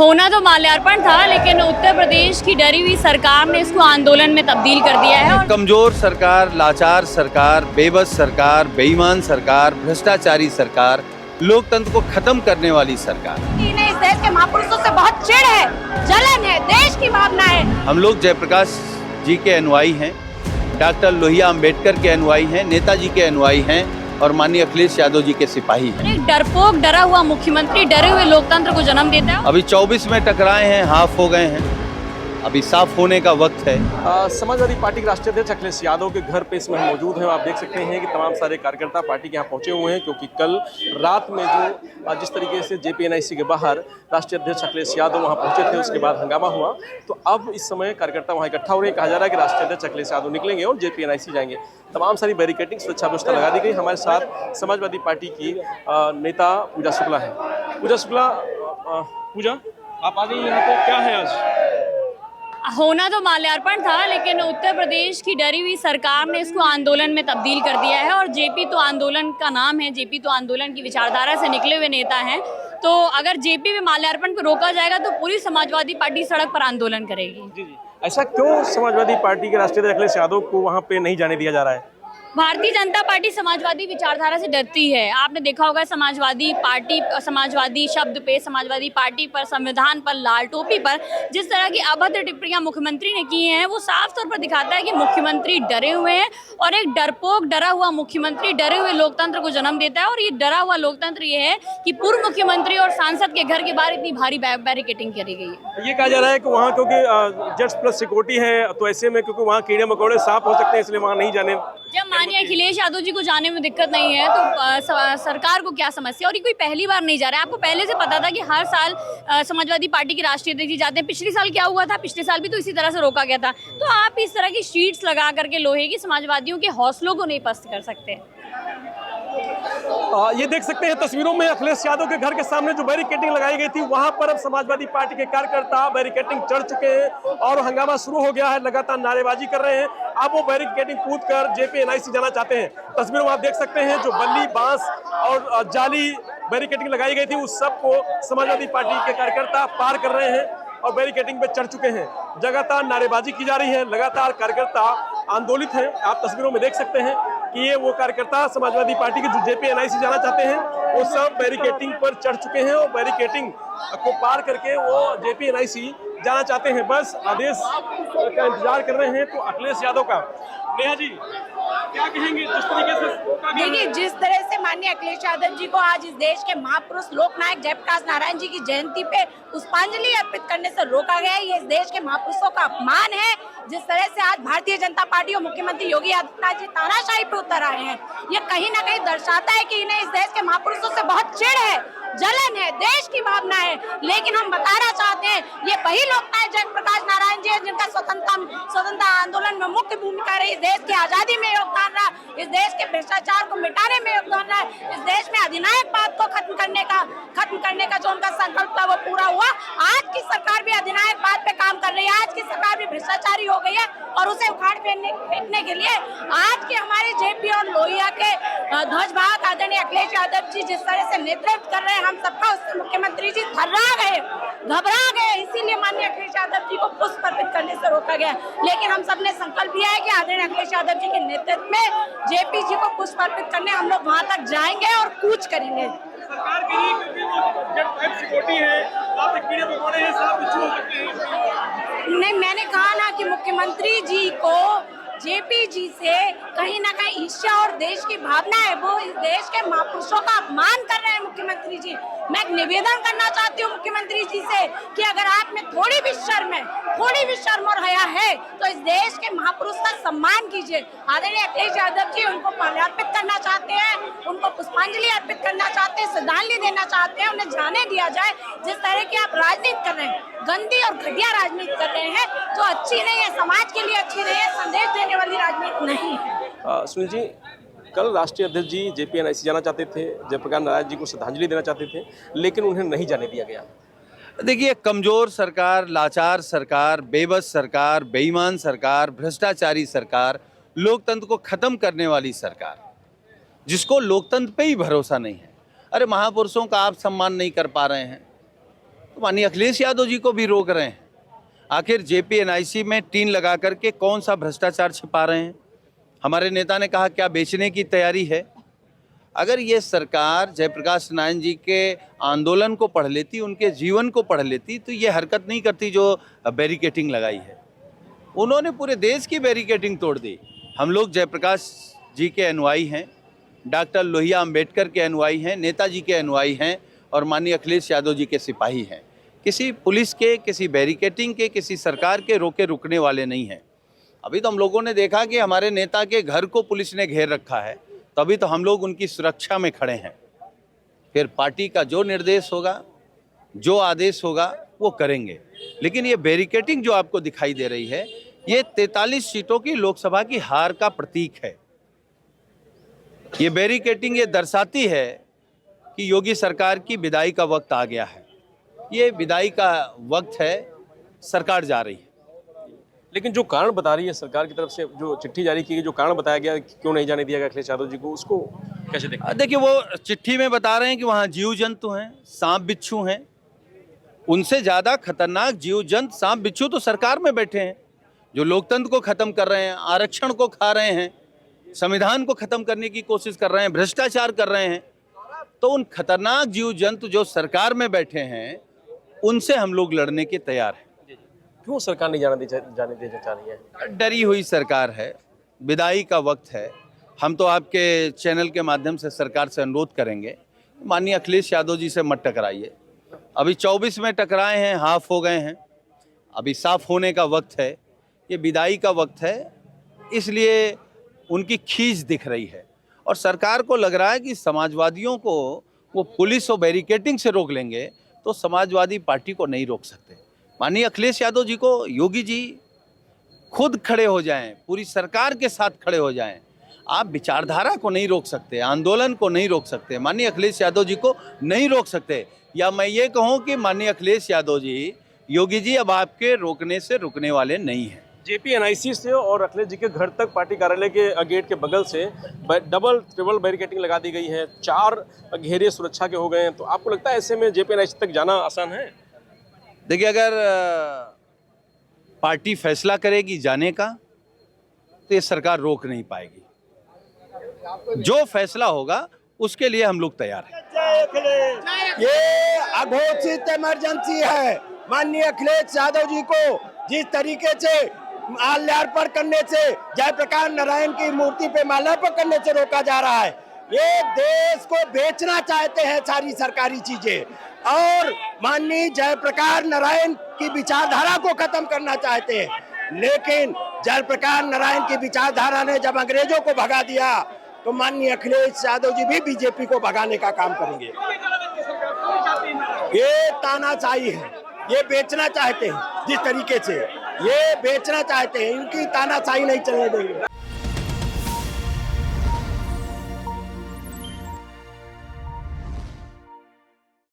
होना तो माल्यार्पण था, लेकिन उत्तर प्रदेश की डरी हुई सरकार ने इसको आंदोलन में तब्दील कर दिया है। कमजोर सरकार, लाचार सरकार, बेबस सरकार, बेईमान सरकार, भ्रष्टाचारी सरकार, लोकतंत्र को खत्म करने वाली सरकार। इन्हें इस देश के महापुरुषों से बहुत चिढ़ है, जलन है, देश की भावना है। हम लोग जयप्रकाश जी के अनुयायी हैं, डॉक्टर लोहिया अम्बेडकर के अनुयायी हैं, नेताजी के अनुयायी हैं और माननीय अखिलेश यादव जी के सिपाही हैं। एक डरपोक डरा हुआ मुख्यमंत्री डरे हुए लोकतंत्र को जन्म देता है। अभी 24 में टकराए हैं, हाफ हो गए हैं, अभी साफ होने का वक्त है। समाजवादी पार्टी के राष्ट्रीय अध्यक्ष अखिलेश यादव के घर पे इसमें हम मौजूद हैं। आप देख सकते हैं कि तमाम सारे कार्यकर्ता पार्टी के यहाँ पहुंचे हुए हैं, क्योंकि कल रात में जो जिस तरीके से जेपीएनआईसी के बाहर राष्ट्रीय अध्यक्ष अखिलेश यादव वहाँ पहुंचे थे, उसके बाद हंगामा हुआ। तो अब इस समय कार्यकर्ता वहाँ इकट्ठा हो रहे हैं। कहा जा रहा है कि राष्ट्रीय अध्यक्ष अखिलेश यादव निकलेंगे और जेपीएनआईसी जाएंगे। तमाम सारी बैरिकेडिंग, सुरक्षा व्यवस्था लगा दी गई। हमारे साथ समाजवादी पार्टी की नेता पूजा शुक्ला है। पूजा शुक्ला, पूजा आप आ गई यहाँ पे, क्या है आज? होना तो माल्यार्पण था, लेकिन उत्तर प्रदेश की डरी हुई सरकार ने इसको आंदोलन में तब्दील कर दिया है। और जेपी तो आंदोलन का नाम है, जेपी तो आंदोलन की विचारधारा से निकले हुए नेता हैं। तो अगर जेपी में माल्यार्पण को रोका जाएगा तो पूरी समाजवादी पार्टी सड़क पर आंदोलन करेगी। जी, ऐसा क्यों समाजवादी पार्टी के राष्ट्रीय अध्यक्ष अखिलेश यादव को वहाँ पे नहीं जाने दिया जा रहा है? भारतीय जनता पार्टी समाजवादी विचारधारा से डरती है। आपने देखा होगा समाजवादी पार्टी, समाजवादी शब्द पे, समाजवादी पार्टी पर, संविधान पर, लाल टोपी पर जिस तरह की अभद्र टिप्पणियां मुख्यमंत्री ने की हैं, वो साफ तौर पर दिखाता है कि मुख्यमंत्री डरे हुए हैं। और एक डरपोक डरा हुआ मुख्यमंत्री डरे हुए लोकतंत्र को जन्म देता है। और ये डरा हुआ लोकतंत्र ये है कि पूर्व मुख्यमंत्री और सांसद के घर के बाहर इतनी भारी बैरिकेडिंग करी गई है। ये कहा जा रहा है कि वहाँ क्योंकि जज प्लस सिक्योरिटी है, तो ऐसे में क्योंकि वहाँ कीड़े मकोड़े साफ हो सकते हैं, इसलिए वहाँ नहीं जाने। जब माननीय अखिलेश यादव जी को जाने में दिक्कत नहीं है तो सरकार को क्या समस्या? और ये कोई पहली बार नहीं जा रहा है। आपको पहले से पता था कि हर साल समाजवादी पार्टी के राष्ट्रीय अध्यक्ष जी जाते हैं। पिछले साल क्या हुआ था? पिछले साल भी तो इसी तरह से रोका गया था। तो आप इस तरह की शीट्स लगा करके लोहे की समाजवादियों के हौसलों को नहीं पस्त कर सकते। ये देख सकते हैं तस्वीरों में अखिलेश यादव के घर के सामने जो बैरिकेडिंग लगाई गई थी, वहां पर अब समाजवादी पार्टी के कार्यकर्ता बैरिकेडिंग चढ़ चुके हैं और हंगामा शुरू हो गया है। लगातार नारेबाजी कर रहे हैं। अब वो बैरिकेडिंग कूद कर जेपीएनआईसी जाना चाहते हैं। तस्वीरों में आप देख सकते हैं जो बल्ली, बांस और जाली बैरिकेडिंग लगाई गई थी, उस सबको समाजवादी पार्टी के कार्यकर्ता पार कर रहे हैं और बैरिकेडिंग पे चढ़ चुके हैं। लगातार नारेबाजी की जा रही है, लगातार कार्यकर्ता आंदोलित हैं। आप तस्वीरों में देख सकते हैं कि ये वो कार्यकर्ता समाजवादी पार्टी के जो जेपीएनआईसी जाना चाहते हैं, वो सब बैरिकेडिंग पर चढ़ चुके हैं और बैरिकेडिंग को पार करके वो जेपीएनआईसी जाना चाहते हैं। बस आदेश का इंतजार कर रहे हैं। तो अखिलेश यादव का, नेहा जी क्या कहेंगे जिस तरीके से? देखिए, जिस तरह से माननीय अखिलेश यादव जी को आज इस देश के महापुरुष लोकनायक जयप्रकाश नारायण जी की जयंती पे पुष्पांजलि अर्पित करने से रोका गया है, ये इस देश के महापुरुषों का अपमान है। जिस तरह से आज भारतीय जनता पार्टी और मुख्यमंत्री योगी आदित्यनाथ जी तानाशाही पे उतर आए हैं, ये कहीं ना कहीं दर्शाता है कि इन्हें इस देश के महापुरुषों से बहुत चिढ़ है, जलन है, देश की भावना है। लेकिन हम बताना चाहते हैं, ये वही लोकनायक जयप्रकाश नारायण जी है जिनका स्वतंत्रता आंदोलन में मुख्य भूमिका रही, इस देश की आजादी में योगदान रहा, इस देश के भ्रष्टाचार को मिटाने में योगदान रहा, इस देश में अधिनायकवाद को खत्म करने का जो उनका संकल्प था वो पूरा हुआ। आज की सरकार भी अधिनायकवाद पे काम कर रही है, आज की सरकार भी भ्रष्टाचारी हो गई है और उसे उखाड़ फेंकने के लिए आज के हमारे जेपी और लोहिया के ध्वजवाहक आदरणीय अखिलेश यादव जी जिस तरह से नेतृत्व कर रहे हैं, हम सबका उससे मुख्यमंत्री जी थर्रा गए, घबरा गए। इसीलिए माननीय अखिलेश यादव जी को पुष्प अर्पित करने से रोका गया। लेकिन हम सबने संकल्प लिया है कि आदरणीय अखिलेश यादव जी के नेतृत्व में जेपी जी को पुष्प अर्पित करने हम लोग वहां तक जाएंगे और कूच करेंगे। सरकार के लिए जब सिक्योरिटी है, आप कीड़े मकोड़े हैं, सब कुछ हो सकते हैं। नहीं, मैंने कहा ना कि मुख्यमंत्री जी को जेपी जी से कहीं ना कहीं ईर्ष्या और देश की भावना है। वो इस देश के महापुरुषों का अपमान कर रहे हैं मुख्यमंत्री जी। मैं एक निवेदन करना चाहती हूँ मुख्यमंत्री जी से कि अगर आप में थोड़ी भी शर्म और हया है तो इस देश के महापुरुष का सम्मान कीजिए। आदरणीय अखिलेश यादव जी उनको माल्यार्पित करना चाहते हैं, उनको पुष्पांजलि अर्पित करना चाहते हैं, श्रद्धांजलि देना चाहते हैं, उन्हें जाने दिया जाए। जिस तरह की आप राजनीति कर रहे हैं, गंदी और घटिया राजनीति कर रहे हैं, जो अच्छी नहीं है, समाज के लिए अच्छी नहीं है, संदेश देने वाली राजनीति नहीं है। सुनील जी, कल राष्ट्रीय अध्यक्ष जी जेपीएनआईसी जाना चाहते थे, जयप्रकाश नारायण जी को श्रद्धांजलि देना चाहते थे, लेकिन उन्हें नहीं जाने दिया गया। देखिए, कमजोर सरकार, लाचार सरकार, बेबस सरकार, बेईमान सरकार, भ्रष्टाचारी सरकार, लोकतंत्र को खत्म करने वाली सरकार, जिसको लोकतंत्र पे ही भरोसा नहीं है। अरे महापुरुषों का आप सम्मान नहीं कर पा रहे हैं, तो माननीय अखिलेश यादव जी को भी रोक रहे हैं। आखिर JPNIC में टीन लगा करके कौन सा भ्रष्टाचार छिपा रहे हैं? हमारे नेता ने कहा क्या बेचने की तैयारी है? अगर ये सरकार जयप्रकाश नारायण जी के आंदोलन को पढ़ लेती, उनके जीवन को पढ़ लेती, तो ये हरकत नहीं करती जो बैरिकेटिंग लगाई है। उन्होंने पूरे देश की बैरिकेटिंग तोड़ दी। हम लोग जयप्रकाश जी के अनुयायी हैं, डॉक्टर लोहिया अंबेडकर के अनुयायी हैं, नेताजी के अनुयायी हैं और माननीय अखिलेश यादव जी के सिपाही हैं। किसी पुलिस के, किसी बैरिकेटिंग के, किसी सरकार के रोके रुकने वाले नहीं हैं। अभी तो हम लोगों ने देखा कि हमारे नेता के घर को पुलिस ने घेर रखा है, तभी तो हम लोग उनकी सुरक्षा में खड़े हैं। फिर पार्टी का जो निर्देश होगा, जो आदेश होगा वो करेंगे। लेकिन ये बैरिकेटिंग जो आपको दिखाई दे रही है, ये 43 सीटों की लोकसभा की हार का प्रतीक है। ये बैरिकेटिंग ये दर्शाती है कि योगी सरकार की विदाई का वक्त आ गया है। ये विदाई का वक्त है, सरकार जा रही है। लेकिन जो कारण बता रही है सरकार की तरफ से, जो चिट्ठी जारी की गई, जो कारण बताया गया कि क्यों नहीं जाने दिया गया अखिलेश यादव जी को, उसको कैसे देखते हैं? देखिए, वो चिट्ठी में बता रहे हैं कि वहाँ जीव जंतु हैं, सांप बिच्छू हैं। उनसे ज़्यादा खतरनाक जीव जंतु, सांप बिच्छू तो सरकार में बैठे हैं, जो लोकतंत्र को ख़त्म कर रहे हैं, आरक्षण को खा रहे हैं, संविधान को ख़त्म करने की कोशिश कर रहे हैं, भ्रष्टाचार कर रहे हैं। तो उन खतरनाक जीव जंतु जो सरकार में बैठे हैं, उनसे हम लोग लड़ने के तैयार हैं। क्यों सरकार नहीं जाने देना चाह रही है? डरी हुई सरकार है, विदाई का वक्त है। हम तो आपके चैनल के माध्यम से सरकार से अनुरोध करेंगे, माननीय अखिलेश यादव जी से मत टकराइए। अभी 24 में टकराए हैं, हाफ हो गए हैं, अभी साफ होने का वक्त है। ये विदाई का वक्त है, इसलिए उनकी खींच दिख रही है और सरकार को लग रहा है कि समाजवादियों को वो पुलिस और बैरिकेटिंग से रोक लेंगे तो समाजवादी पार्टी को नहीं रोक सकते। माननीय अखिलेश यादव जी को योगी जी खुद खड़े हो जाएं, पूरी सरकार के साथ खड़े हो जाएं। आप विचारधारा को नहीं रोक सकते, आंदोलन को नहीं रोक सकते, माननीय अखिलेश यादव जी को नहीं रोक सकते। या मैं ये कहूँ कि माननीय अखिलेश यादव जी, योगी जी अब आपके रोकने से रुकने वाले नहीं हैं। JPNIC से और अखिलेश जी के घर तक पार्टी कार्यालय के गेट के बगल से डबल ट्रिपल बैरिकेटिंग लगा दी गई है, 4 घेरे सुरक्षा के हो गए हैं। तो आपको लगता है ऐसे में JPNIC तक जाना आसान है? देखिए, अगर पार्टी फैसला करेगी जाने का तो ये सरकार रोक नहीं पाएगी। जो फैसला होगा उसके लिए हम लोग तैयार हैं। ये अघोषित इमरजेंसी है। माननीय अखिलेश यादव जी को जिस तरीके से माल्यार्पण करने से, जयप्रकाश नारायण की मूर्ति पे माल्यार्पण करने से रोका जा रहा है। ये देश को बेचना चाहते हैं सारी सरकारी चीजें, और माननीय जयप्रकाश नारायण की विचारधारा को खत्म करना चाहते हैं। लेकिन जयप्रकाश नारायण की विचारधारा ने जब अंग्रेजों को भगा दिया, तो माननीय अखिलेश यादव जी भी बीजेपी को भगाने का काम करेंगे। ये तानाशाही है, ये बेचना चाहते हैं। जिस तरीके से ये बेचना चाहते हैं, इनकी तानाशाही नहीं चलने देंगे।